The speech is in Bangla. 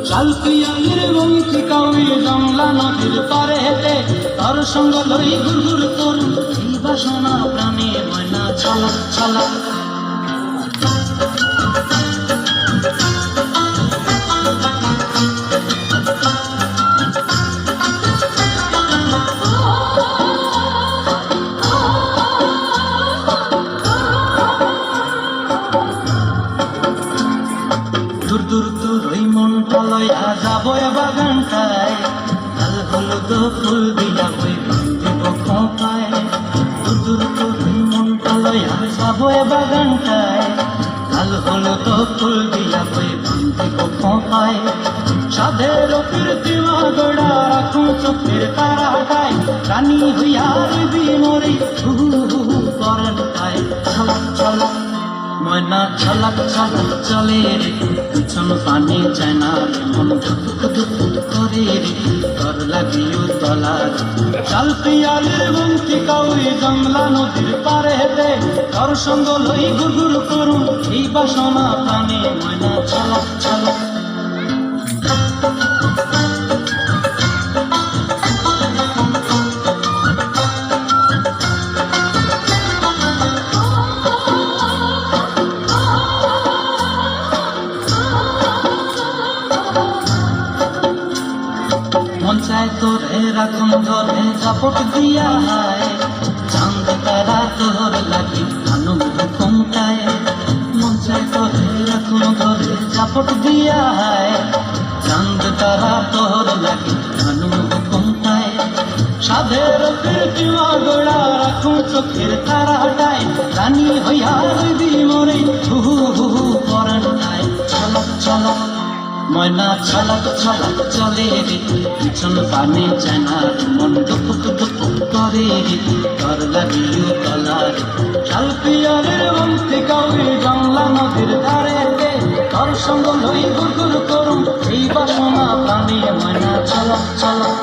শাল পিয়ালির বংশী কাউরি জংলা নদীর পারে হেঁটে তার সঙ্গ লই ঘুরঘুর করুন এই বাসনা প্রাণে ময়না ছলক ছলক। দূর দূর দূর ওই মনটা লইয়া যাব বাগানটায়, লাল হলুদ ফুল দিয়া ওই বান্ধিব খোঁপায়। দূর দূর দূর ওই মনটা লইয়া যাব বাগানটায়, লাল হলুদ ফুল দিয়া ওই বান্ধিব খোঁপায়। সাধের কীর্তিমা গড়া রাখুন চোখের তারাটায়, রানী হইয়া রইবি মরি হু হু হু করেন পায়। ছলক ছলক ময়না ছলক ছলক চলে রে, পিছন পানি চায় না রে, মন ধুক ধুক করে রে, তর লাগিও তলার। শাল পিয়ালির বংশী কাউরি জংলা নদীর পারে হেঁটে তর সঙ্গ লই ঘুরঘুর করুন এই বাসনা প্রাণে ময়না ছলক ছলক। মন চায় তোরে রাখুন ধরে ঝাপট দিয়া হায়, চাঁদ তারা তোর লাগি আনন্দ কমটায়। মন চায় তোরে রাখুন ধরে ঝাপট দিয়া হায়, চাঁদ তারা তোর লাগি আনন্দ কমটায়। সাধের কীর্তিমা গড়া রাখুন চোখের তারাটায়, রানী হইয়া রইবি মরে হু হু হু হু পরানটায়। ছলক ছলক ময়না ছলক ছলক চলে রে, পিছন পানে চায় না রে, মন দুপুক দুপুক করে রে, তর লাগিও তলার। শাল পিয়ালির বংশী কাউরি জংলা নদীর ধারে তর সঙ্গ লই ঘুরঘুর করুন এই বাসনা প্রাণে ময়না ছলক ছলক।